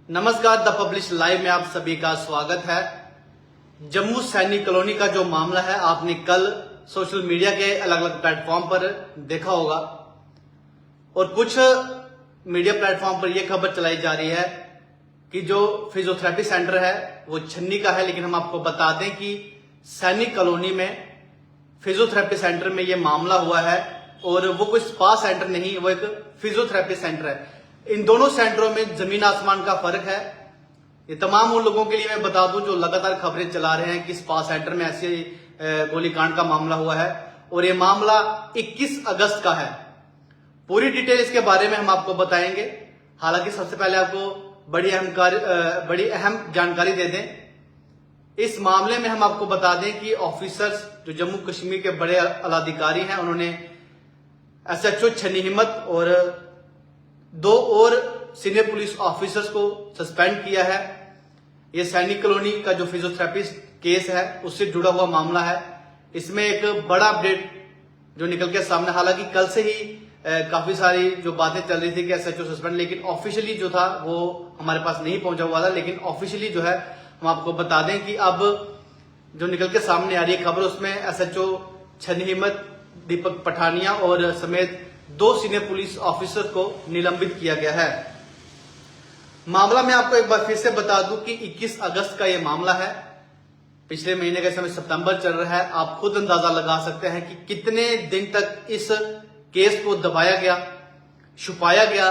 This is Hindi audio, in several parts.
नमस्कार, द पब्लिश लाइव में आप सभी का स्वागत है। जम्मू सैनिक कॉलोनी का जो मामला है, आपने कल सोशल मीडिया के अलग अलग प्लेटफॉर्म पर देखा होगा और कुछ मीडिया प्लेटफॉर्म पर यह खबर चलाई जा रही है कि जो फिजियोथेरेपी सेंटर है वो छन्नी का है, लेकिन हम आपको बता दें कि सैनिक कॉलोनी में फिजियोथेरेपी सेंटर में यह मामला हुआ है और वो कोई स्पा सेंटर नहीं, वो एक फिजियोथेरेपी सेंटर है। इन दोनों सेंटरों में जमीन आसमान का फर्क है। ये तमाम उन लोगों के लिए मैं बता दूं जो लगातार खबरें चला रहे हैं कि स्पा सेंटर में ऐसे गोलीकांड का मामला हुआ है और ये मामला 21 अगस्त का है। पूरी डिटेल इसके बारे में हम आपको बताएंगे। हालांकि सबसे पहले आपको बड़ी अहम जानकारी दे दें। इस मामले में हम आपको बता दें कि ऑफिसर्स जो जम्मू कश्मीर के बड़े आलाधिकारी हैं, उन्होंने एसएचओ छन्नी हिम्मत और 2 और सीनियर पुलिस ऑफिसर्स को सस्पेंड किया है। यह सैनिक कॉलोनी का जो फिजियोथेरेपिस्ट केस है उससे जुड़ा हुआ मामला है। इसमें एक बड़ा अपडेट जो निकल के सामने, हालांकि कल से ही काफी सारी जो बातें चल रही थी कि एसएचओ सस्पेंड, लेकिन ऑफिशियली जो था वो हमारे पास नहीं पहुंचा हुआ था। लेकिन ऑफिशियली जो है हम आपको बता दें कि अब जो निकल के सामने आ रही है खबर, उसमें एसएचओ छन्नी हिम्मत, दीपक पठानिया और समेत 2 सीनियर पुलिस ऑफिसर को निलंबित किया गया है। मामला मैं आपको एक बार फिर से बता दूं कि 21 अगस्त का यह मामला है। पिछले महीने का समय सितंबर चल रहा है। आप खुद अंदाजा लगा सकते हैं कि कितने दिन तक इस केस को दबाया गया, छुपाया गया।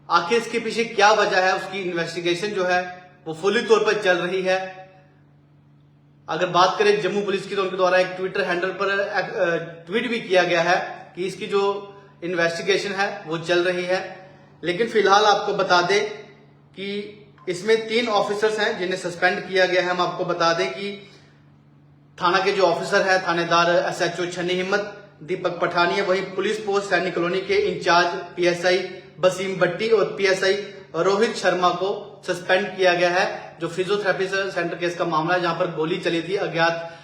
आखिर इसके पीछे क्या वजह है, उसकी इन्वेस्टिगेशन जो है वो फुली तौर पर चल रही है। अगर बात करें जम्मू पुलिस की, तो उनके द्वारा एक ट्विटर हैंडल पर ट्वीट भी किया गया है कि इसकी जो इन्वेस्टिगेशन है वो चल रही है। लेकिन फिलहाल आपको बता दें कि इसमें 3 ऑफिसर्स हैं जिन्हें सस्पेंड किया गया है। हम आपको बता दें कि थाना के जो ऑफिसर है, थानेदार एसएचओ छन्नी हिम्मत, दीपक पठानिया, वहीं पुलिस पोस्ट सैनिक कॉलोनी के इंचार्ज पीएसआई बसीम भट्टी और पीएसआई रोहित शर्मा को सस्पेंड किया गया है। जो फिजियोथेरेपी सेंटर केस का मामला है, जहां पर गोली चली थी, अज्ञात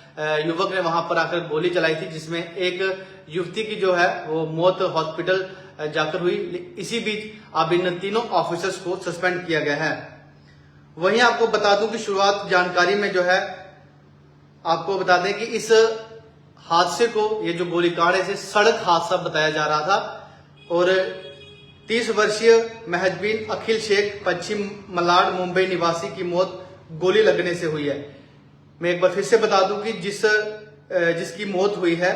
युवक ने वहां पर आकर गोली चलाई थी, जिसमें एक युवती की जो है वो मौत हॉस्पिटल जाकर हुई। इसी बीच अब इन तीनों ऑफिसर्स को सस्पेंड किया गया है। वहीं आपको बता दूं कि शुरुआत जानकारी में जो है आपको बता दें कि इस हादसे को, ये जो गोलीकांड है, इसे सड़क हादसा बताया जा रहा था और 30 वर्षीय महजबीन अखिल शेख पश्चिम मलाड मुंबई निवासी की मौत गोली लगने से हुई है। मैं एक बार फिर से बता दूं कि जिसकी मौत हुई है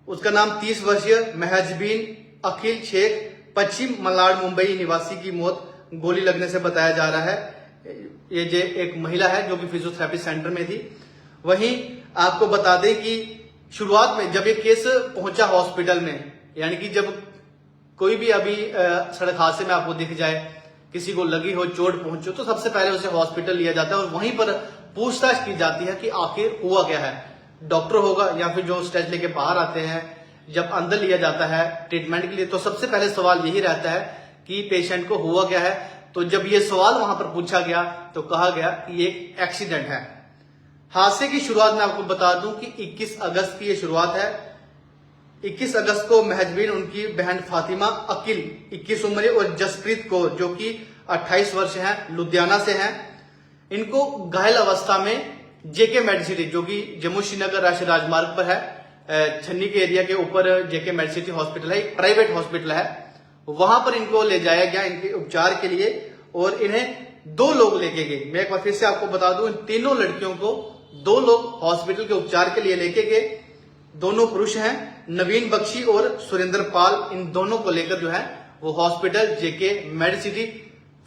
उसका नाम 30 वर्षीय महजबीन अखिल शेख पश्चिम मलाड मुंबई निवासी की मौत गोली लगने से बताया जा रहा है। ये जो एक महिला है जो कि फिजियोथेरेपी सेंटर में थी। वहीं आपको बता दें कि शुरुआत में जब ये केस पहुंचा हॉस्पिटल में, यानी कि जब कोई भी अभी सड़क हादसे में आपको दिख जाए, किसी को लगी हो, चोट पहुंचो, तो सबसे पहले उसे हॉस्पिटल लिया जाता है और वहीं पर पूछताछ की जाती है कि आखिर हुआ क्या है। डॉक्टर होगा या फिर जो स्टेज लेके बाहर आते हैं, जब अंदर लिया जाता है ट्रीटमेंट के लिए, तो सबसे पहले सवाल यही रहता है कि पेशेंट को हुआ क्या है। तो जब ये सवाल वहां पर पूछा गया तो कहा गया कि ये एक एक्सीडेंट है। हादसे की शुरुआत में आपको बता दूं कि 21 अगस्त की ये शुरुआत है। 21 अगस्त को महजबीन उनकी बहन फातिमा अकील 21 उम्र और जसप्रीत कौर जो कि 28 वर्ष हैं, लुधियाना से हैं, इनको घायल अवस्था में जेके मेडिसिटी, जो कि जम्मू श्रीनगर राष्ट्रीय राजमार्ग पर है, छन्नी के एरिया के ऊपर जेके मेडिसिटी हॉस्पिटल है, एक प्राइवेट हॉस्पिटल है, वहां पर इनको ले जाया गया इनके उपचार के लिए और इन्हें 2 लोग लेके गए। मैं एक बार फिर से आपको बता दूं, इन तीनों लड़कियों को 2 लोग हॉस्पिटल के उपचार के लिए लेके गए। दोनों पुरुष हैं, नवीन बख्शी और सुरेंद्र पाल। इन दोनों को लेकर जो है वो हॉस्पिटल जेके मेडिसिटी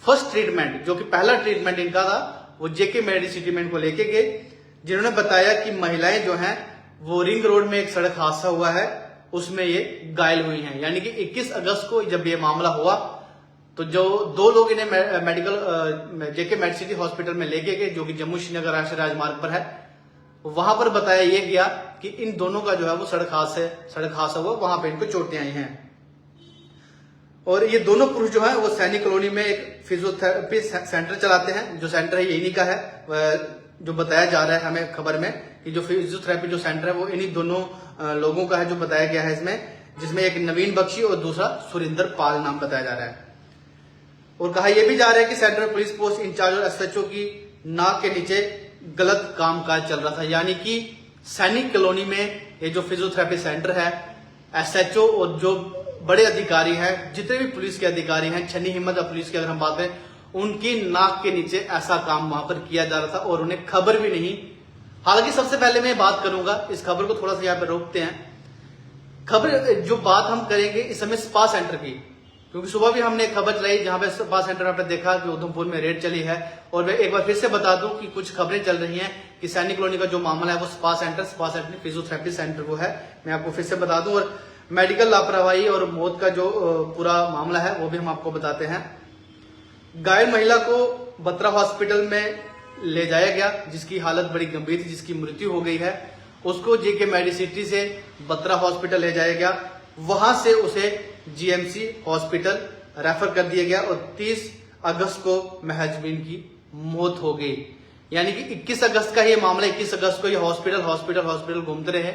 फर्स्ट ट्रीटमेंट, जो कि पहला ट्रीटमेंट इनका था, वो जेके मेडिसिटी में इनको लेके गए, जिन्होंने बताया कि महिलाएं जो हैं वो रिंग रोड में एक सड़क हादसा हुआ है, उसमें ये घायल हुई हैं। यानी कि 21 अगस्त को जब ये मामला हुआ तो जो 2 लोग इन्हें मेडिकल जेके मेडिसिटी हॉस्पिटल में लेके गए, जो कि जम्मू श्रीनगर राष्ट्रीय राजमार्ग पर है, वहां पर बताया यह गया कि इन दोनों का जो है वो सड़क हादसा हुआ, वहां पे इनको चोटें आई हैं। और ये दोनों पुरुष जो है वो सैनिक कॉलोनी में एक फिजियोथेरेपी सेंटर चलाते हैं। जो सेंटर है यही का है, जो बताया जा रहा है हमें खबर में कि जो फिजियोथेरेपी जो सेंटर है वो इन्हीं दोनों लोगों का है, जो बताया गया है इसमें, जिसमें एक नवीन बख्शी और दूसरा सुरेंद्र पाल नाम बताया जा रहा है। और कहा यह भी जा रहा है कि सेंट्रल पुलिस पोस्ट इंचार्ज और एसएचओ की नाक के नीचे गलत कामकाज चल रहा था। यानी कि सैनिक कॉलोनी में ये जो फिजियोथेरेपी सेंटर है, एसएचओ और जो बड़े अधिकारी हैं, जितने भी पुलिस के अधिकारी हैं, छन्नी हिम्मत पुलिस की अगर हम बात करें, उनकी नाक के नीचे ऐसा काम वहां पर किया जा रहा था और उन्हें खबर भी नहीं। हालांकि सबसे पहले मैं बात करूंगा, इस खबर को थोड़ा सा यहाँ पे रोकते हैं। खबर जो बात हम करेंगे इस समय स्पा सेंटर की, क्योंकि सुबह भी हमने एक खबर चलाई जहां पे स्पा सेंटर आपने देखा कि उधमपुर में रेड चली है। और मैं एक बार फिर से बता दूं कि कुछ खबरें चल रही हैं कि सैनिक कॉलोनी का जो मामला है वो स्पा सेंटर फिजियोथेरेपी सेंटर वो है। मैं आपको फिर से बता दूं, और मेडिकल लापरवाही और मौत का जो पूरा मामला है वो भी हम आपको बताते हैं। घायल महिला को बत्रा हॉस्पिटल में ले जाया गया, जिसकी हालत बड़ी गंभीर थी, जिसकी मृत्यु हो गई है। उसको जेके मेडिसिटी से बत्रा हॉस्पिटल ले जाया गया, वहां से उसे जीएमसी हॉस्पिटल रेफर कर दिया गया और 30 अगस्त को महजबीन की मौत हो गई। यानी कि 21 अगस्त का ये मामला, 21 अगस्त को ये हॉस्पिटल घूमते रहे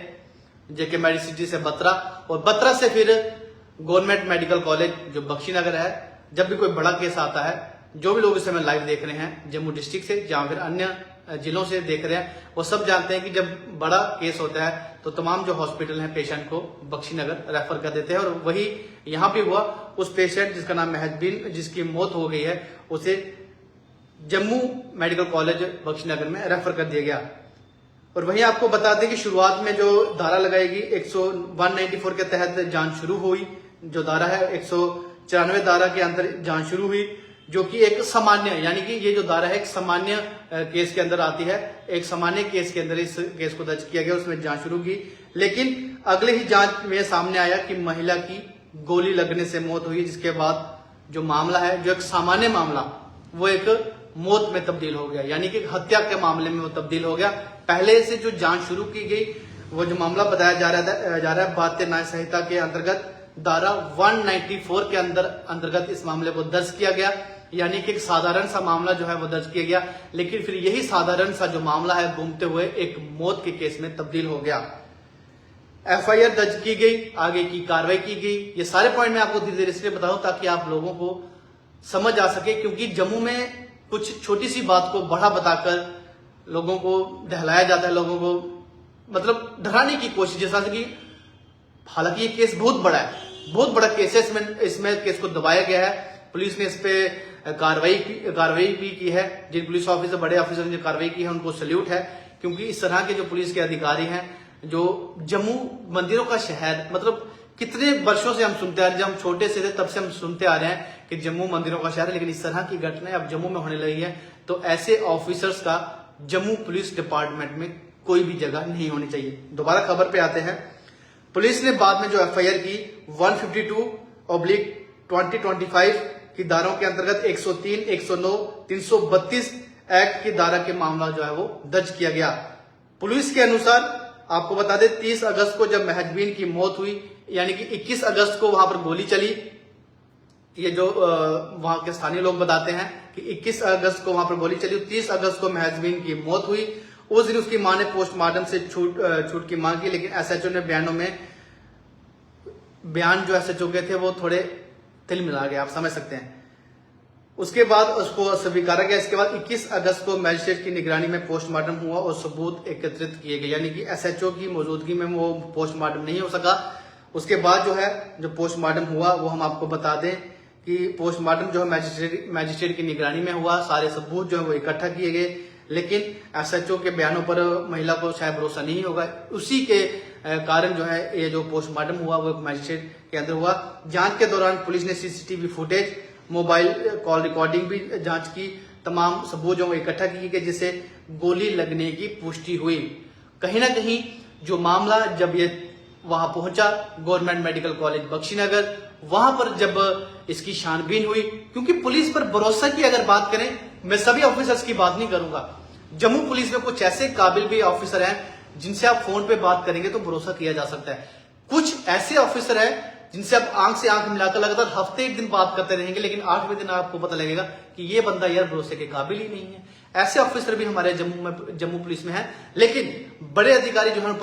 जेके मेडिसिटी से बत्रा, और बत्रा से फिर गवर्नमेंट मेडिकल कॉलेज जो बख्शीनगर है। जब भी कोई बड़ा केस आता है, जो भी लोग इस समय लाइव देख रहे हैं जम्मू डिस्ट्रिक्ट से या फिर अन्य जिलों से देख रहे हैं, वो सब जानते हैं कि जब बड़ा केस होता है तो तमाम जो हॉस्पिटल हैं पेशेंट को बख्शीनगर रेफर कर देते हैं। और वही यहां भी हुआ, उस पेशेंट जिसका नाम महजबीन, जिसकी मौत हो गई है, उसे जम्मू मेडिकल कॉलेज बख्शीनगर में रेफर कर दिया गया। और वहीं आपको बता दें कि शुरुआत में जो धारा लगाएगी 194 के तहत जांच शुरू हुई। जो धारा है 194 धारा के अंदर जांच शुरू हुई, जो कि एक सामान्य, यानी कि ये जो धारा है एक सामान्य केस के अंदर आती है। एक सामान्य केस के अंदर इस केस को दर्ज किया गया, उसमें जांच शुरू की। लेकिन अगले ही जांच में सामने आया कि महिला की गोली लगने से मौत हुई, जिसके बाद जो मामला है, जो एक सामान्य मामला, वो एक मौत में तब्दील हो गया, यानी कि हत्या के मामले में वो तब्दील हो गया। पहले से जो जांच शुरू की गई, वो जो मामला बताया जा रहा है भारतीय न्याय संहिता के अंतर्गत धारा 194 के अंतर्गत इस मामले को दर्ज किया गया। यानी कि एक साधारण सा मामला जो है वो दर्ज किया गया, लेकिन फिर यही साधारण सा जो मामला है घूमते हुए एक मौत के केस में तब्दील हो गया। एफआईआर दर्ज की गई, आगे की कार्रवाई की गई। ये सारे पॉइंट मैं आपको धीरे धीरे इसलिए बताऊं ताकि आप लोगों को समझ आ सके, क्योंकि जम्मू में कुछ छोटी सी बात को बड़ा बताकर लोगों को दहलाया जाता है, लोगों को मतलब डराने की कोशिश, जैसा कि हालांकि ये केस बहुत बड़ा है, बहुत बड़ा केस है। इसमें केस को दबाया गया है। पुलिस ने इस पे कार्रवाई भी की है। जिन पुलिस ऑफिसर, बड़े ऑफिसर ने जो कार्रवाई की है, उनको सल्यूट है, क्योंकि इस तरह के जो पुलिस के अधिकारी हैं, जो जम्मू मंदिरों का शहर, मतलब कितने वर्षों से हम सुनते आ रहे हैं, जब हम छोटे से थे तब से हम सुनते आ रहे हैं कि जम्मू मंदिरों का शहर है, लेकिन इस तरह की घटनाएं अब जम्मू में होने लगी है। तो ऐसे ऑफिसर्स का जम्मू पुलिस डिपार्टमेंट में कोई भी जगह नहीं होनी चाहिए। दोबारा खबर पे आते हैं। पुलिस ने बाद में जो एफआईआर की 152/2025 की धाराओं के अंतर्गत 103, 109, 332 एक्ट की धारा के मामला जो है वो दर्ज किया गया। पुलिस के अनुसार आपको बता दें 30 अगस्त को जब महजबीन की मौत हुई, यानी कि 21 अगस्त को वहां पर गोली चली। ये जो वहां के स्थानीय लोग बताते हैं कि 21 अगस्त को वहां पर गोली चली, 30 अगस्त को महजबीन की मौत हुई। उस दिन उसकी मां ने पोस्टमार्टम से छूट की मांग की, लेकिन एसएचओ ने बयान जो एसएचओ के थे वो थोड़े तिल मिला गए, आप समझ सकते हैं। उसके बाद उसको स्वीकारा गया। इसके बाद 21 अगस्त को मजिस्ट्रेट की निगरानी में पोस्टमार्टम हुआ और सबूत एकत्रित किए गए, यानी कि एसएचओ की मौजूदगी में वो पोस्टमार्टम नहीं हो सका। उसके बाद जो है जो पोस्टमार्टम हुआ वो हम आपको बता दें कि पोस्टमार्टम जो है मैजिस्ट्रेट की निगरानी में हुआ। सारे सबूत जो है वो इकट्ठा किए गए, लेकिन एसएचओ के बयानों पर महिला को शायद भरोसा नहीं होगा। उसी के कारण जो है ये जो पोस्टमार्टम हुआ वो मैजिस्ट्रेट के अंदर हुआ। जांच के दौरान पुलिस ने CCTV footage, mobile call recording भी जांच की। तमाम सबूत जो इकट्ठा किए गए, जिससे गोली लगने की पुष्टि हुई। कहीं ना कहीं जो मामला जब ये वहां पहुंचा गवर्नमेंट मेडिकल कॉलेज बख्शीनगर, वहां पर जब इसकी छानबीन हुई, क्योंकि पुलिस पर भरोसा की अगर बात करें, मैं सभी ऑफिसर्स की बात नहीं करूंगा, जम्मू पुलिस में कुछ ऐसे काबिल भी ऑफिसर हैं जिनसे आप फोन पे बात करेंगे तो भरोसा किया जा सकता है। कुछ ऐसे ऑफिसर हैं जिनसे आप आंख से आंख मिलाकर लगातार हफ्ते एक दिन बात करते रहेंगे, लेकिन 8वें दिन आपको पता लगेगा कि ये बंदा यार भरोसे के काबिल ही नहीं है। ऐसे ऑफिसर भी हमारे जम्मू पुलिस में हैं, लेकिन बड़े अधिकारी जो है उन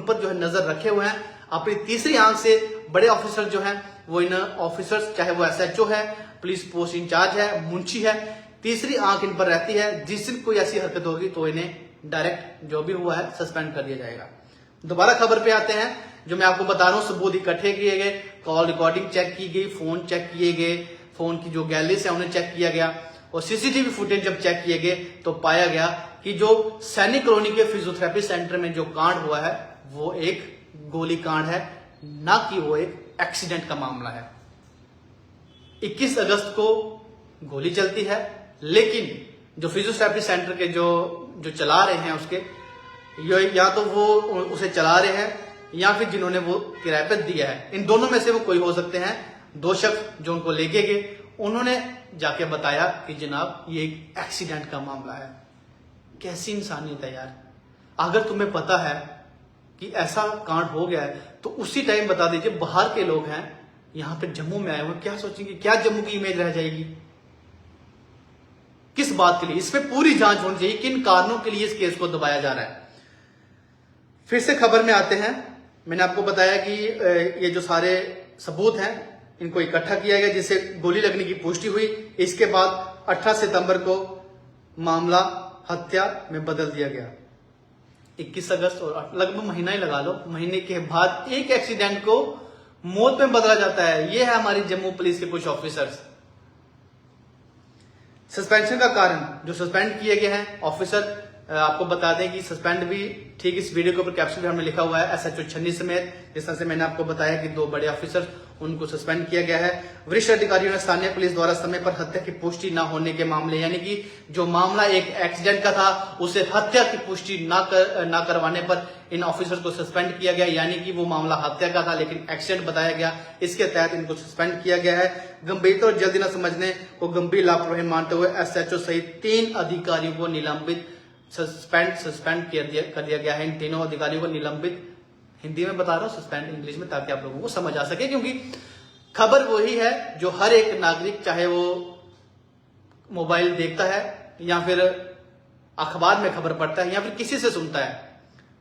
पर जो है नजर रखे हुए हैं। अपनी तीसरी आंख से बड़े ऑफिसर जो हैं वो इन ऑफिसर्स, चाहे वो एसएचओ है पुलिस पोस्ट इंचार्ज है, मुंशी है, तीसरी आंख इन पर रहती है। जिस दिन कोई ऐसी हरकत होगी तो इन्हें डायरेक्ट जो भी हुआ है सस्पेंड कर दिया जाएगा। दोबारा खबर पे आते हैं। जो मैं आपको बता रहा हूं, सबूत इकट्ठे किए गए, कॉल रिकॉर्डिंग चेक की गई, फोन चेक किए गए, फोन की जो गैलरीज है उन्हें चेक किया गया और सीसीटीवी फुटेज जब चेक किए गए तो पाया गया कि जो सैनिक कॉलोनी के फिजियोथेरेपी सेंटर में जो कांड हुआ है वो एक गोली कांड है, ना कि वो एक एक्सीडेंट का मामला है। 21 अगस्त को गोली चलती है, लेकिन जो फिजियोथेरेपी सेंटर के जो चला रहे हैं उसके या तो वो उसे चला रहे हैं या फिर जिन्होंने वो किराए पर दिया है, इन दोनों में से वो कोई हो सकते हैं। दो शख्स जो उनको लेके गए उन्होंने जाके बताया कि जनाब ये एक एक्सीडेंट का मामला है। कैसी इंसानियत है यार। अगर तुम्हें पता है कि ऐसा कांड हो गया है तो उसी टाइम बता दीजिए। बाहर के लोग हैं, यहां पे जम्मू में आए हुए, क्या सोचेंगे? क्या जम्मू की इमेज रह जाएगी? किस बात के लिए? इस पे पूरी जांच होनी चाहिए, किन कारणों के लिए इस केस को दबाया जा रहा है। फिर से खबर में आते हैं। मैंने आपको बताया कि ये जो सारे सबूत हैं इनको इकट्ठा किया गया जिससे गोली लगने की पुष्टि हुई। इसके बाद 18 सितंबर को मामला हत्या में बदल दिया गया। 21 अगस्त और लगभग महीना ही लगा लो, महीने के बाद एक एक्सीडेंट को मौत में बदला जाता है। ये है हमारी जम्मू पुलिस के कुछ ऑफिसर्स। सस्पेंशन का कारण जो सस्पेंड किए गए हैं ऑफिसर, आपको बता दें कि सस्पेंड भी ठीक इस वीडियो के ऊपर कैप्शन में हमने लिखा हुआ है, एसएचओ छन्नी समेत। जिस तरह से मैंने आपको बताया कि 2 बड़े ऑफिसर उनको सस्पेंड किया गया है। वरिष्ठ अधिकारियों ने स्थानीय पुलिस द्वारा समय पर हत्या की पुष्टि न होने के मामले, यानी कि जो मामला एक एक्सीडेंट का था उसे हत्या की पुष्टि न करवाने पर इन ऑफिसर को सस्पेंड किया गया, यानी कि वो मामला हत्या का था लेकिन एक्सीडेंट बताया गया। इसके तहत इनको सस्पेंड किया गया है। गंभीरता और जल्दी न समझने को गंभीर लापरवाही मानते हुए एसएचओ सहित 3 अधिकारियों को निलंबित सस्पेंड कर दिया गया है। इन तीनों अधिकारियों को निलंबित, हिंदी में बता रहा हूं, सस्पेंड इंग्लिश में, ताकि आप लोगों को समझ आ सके, क्योंकि खबर वही है जो हर एक नागरिक, चाहे वो मोबाइल देखता है या फिर अखबार में खबर पढ़ता है या फिर किसी से सुनता है,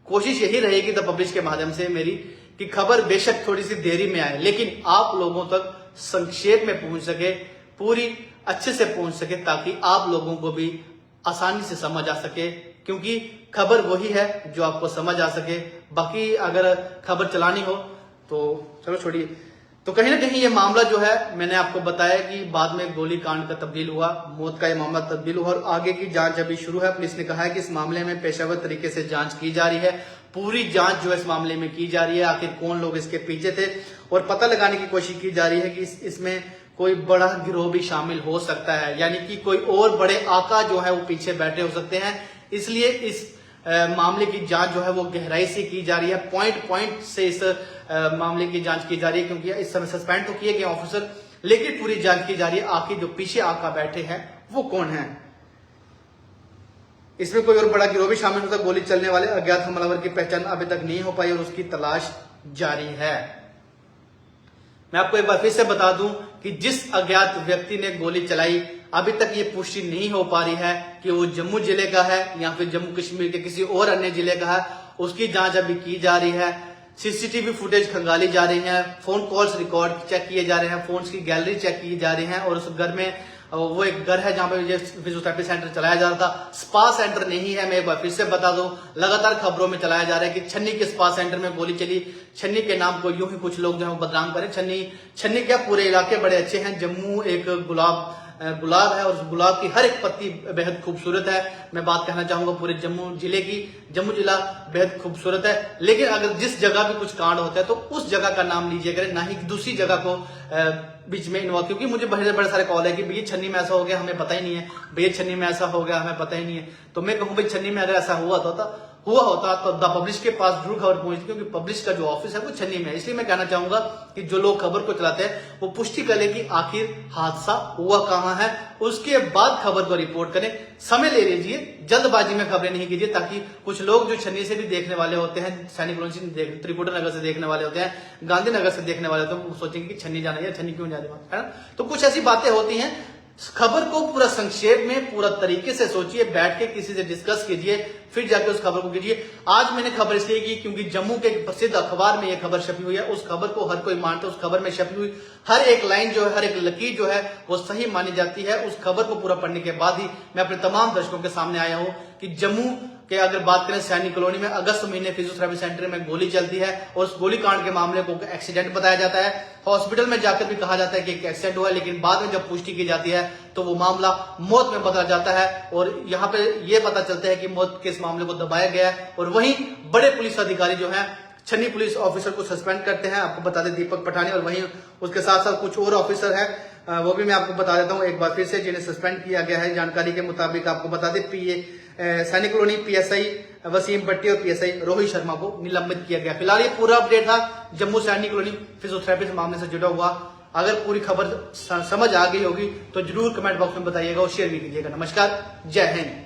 कोशिश यही रहेगी द पब्लिश के माध्यम से मेरी कि खबर बेशक थोड़ी सी देरी में आए लेकिन आप लोगों तक संक्षेप में पहुंच सके, पूरी अच्छे से पहुंच सके, ताकि आप लोगों को भी आसानी से समझ आ सके, क्योंकि खबर वही है जो आपको समझ आ सके। बाकी अगर खबर चलानी हो तो चलो छोड़िए। तो कहीं ना कहीं ये मामला जो है, मैंने आपको बताया कि बाद में गोली कांड का तब्दील हुआ, मौत का ये मामला तब्दील हुआ और आगे की जांच अभी शुरू है। पुलिस ने कहा है कि इस मामले में पेशेवर तरीके से जांच की जा रही है। पूरी जांच जो है इस मामले में की जा रही है, आखिर कौन लोग इसके पीछे थे, और पता लगाने की कोशिश की जा रही है कि इसमें कोई बड़ा गिरोह भी शामिल हो सकता है, यानी कि कोई और बड़े आका जो है वो पीछे बैठे हो सकते हैं। इसलिए इस मामले की जांच जो है वो गहराई से की जा रही है, पॉइंट से इस मामले की जांच की जा रही है, क्योंकि इस समय सस्पेंड तो किए गए ऑफिसर, लेकिन पूरी जांच की जा रही है आखिर जो पीछे आका बैठे हैं वो कौन है। इसमें कोई और बड़ा गिरोह भी शामिल होता है। गोली चलने वाले अज्ञात हमलावर की पहचान अभी तक नहीं हो पाई और उसकी तलाश जारी है। मैं आपको एक बार फिर से बता दूं कि जिस अज्ञात व्यक्ति ने गोली चलाई, अभी तक ये पुष्टि नहीं हो पा रही है कि वो जम्मू जिले का है या फिर जम्मू कश्मीर के किसी और अन्य जिले का है। उसकी जांच अभी की जा रही है, सीसीटीवी फुटेज खंगाली जा रही है, फोन कॉल्स रिकॉर्ड चेक किए जा रहे हैं, फोन की गैलरी चेक की जा रही है। और उस घर में, वो एक घर है जहां पे ये फिजियोथेरेपी सेंटर चलाया जा रहा था, स्पा सेंटर नहीं है। मैं एक बार फिर से बता दूं, लगातार खबरों में चलाया जा रहा है कि छन्नी के स्पा सेंटर में गोली चली। छन्नी के नाम को यूं ही कुछ लोग जो है बदनाम करें। छन्नी क्या, पूरे इलाके बड़े अच्छे हैं। जम्मू एक गुलाब है और उस गुलाब की हर एक पत्ती बेहद खूबसूरत है। मैं बात कहना चाहूंगा पूरे जम्मू जिले की, जम्मू जिला बेहद खूबसूरत है। लेकिन अगर जिस जगह भी कुछ कांड होता है तो उस जगह का नाम लीजिए करें, ना ही दूसरी जगह को बीच में इन्वॉल्व, क्योंकि मुझे बड़े सारे कॉल है कि भैया छन्नी में ऐसा हो गया हमें पता ही नहीं है, भैया छन्नी में ऐसा हो गया हमें पता ही नहीं है। तो मैं कहूं भाई छन्नी में अगर ऐसा हुआ होता तो द पब्लिश के पास जरूर खबर पहुंचती, क्योंकि पब्लिश का जो ऑफिस है वो छन्नी में है। इसलिए मैं कहना चाहूंगा कि जो लोग खबर को चलाते हैं वो पुष्टि करें कि आखिर हादसा हुआ कहां है, उसके बाद खबर को रिपोर्ट करें। समय ले लीजिए, जल्दबाजी में खबरें नहीं कीजिए, ताकि कुछ लोग जो छन्नी से भी देखने वाले होते हैं, सैनिक कॉलोनी से, त्रिपुरा नगर से देखने वाले होते हैं, गांधीनगर से देखने वाले होते हैं, वो सोचेंगे कि छन्नी जाना है, छन्नी क्यों जाना है ना। तो कुछ ऐसी बातें होती हैं, खबर को पूरा संक्षेप में पूरा तरीके से सोचिए, बैठ के किसी से डिस्कस कीजिए, फिर जाके उस खबर को कीजिए। आज मैंने खबर इसलिए की क्योंकि जम्मू के एक प्रसिद्ध अखबार में यह खबर छपी हुई है। उस खबर को हर कोई मानता है। उस खबर में छपी हुई हर एक लाइन जो है, हर एक लकीर जो है वो सही मानी जाती है। उस खबर को पूरा पढ़ने के बाद ही मैं अपने तमाम दर्शकों के सामने आया हूं कि जम्मू के अगर बात करें सैनिक कॉलोनी में अगस्त महीने फिजियोथेरेपी सेंटर में गोली चलती है और उस गोली कांड के मामले को एक्सीडेंट बताया जाता है। हॉस्पिटल में जाकर भी कहा जाता है कि एक एक्सीडेंट हुआ है, लेकिन बाद में जब पुष्टि की जाती है तो वो मामला मौत में बदला जाता है और यहाँ पे ये पता चलता है कि मौत के इस मामले को दबाया गया है। और वहीं बड़े पुलिस अधिकारी जो है छन्नी पुलिस ऑफिसर को सस्पेंड करते हैं, आपको बता दें दीपक पठानी, और वहीं उसके साथ साथ कुछ और ऑफिसर है, वो भी मैं आपको बता देता हूं एक बार फिर से, जिन्हें सस्पेंड किया गया है। जानकारी के मुताबिक आपको बता दें सैनिक कॉलोनी पीएसआई वसीम भट्टी और पीएसआई रोहित शर्मा को निलंबित किया गया। फिलहाल ये पूरा अपडेट था जम्मू सैनिक कॉलोनी फिजियोथेरेपी मामले से जुड़ा हुआ। अगर पूरी खबर समझ आ गई होगी तो जरूर कमेंट बॉक्स में बताइएगा और शेयर भी कीजिएगा। नमस्कार, जय हिंद।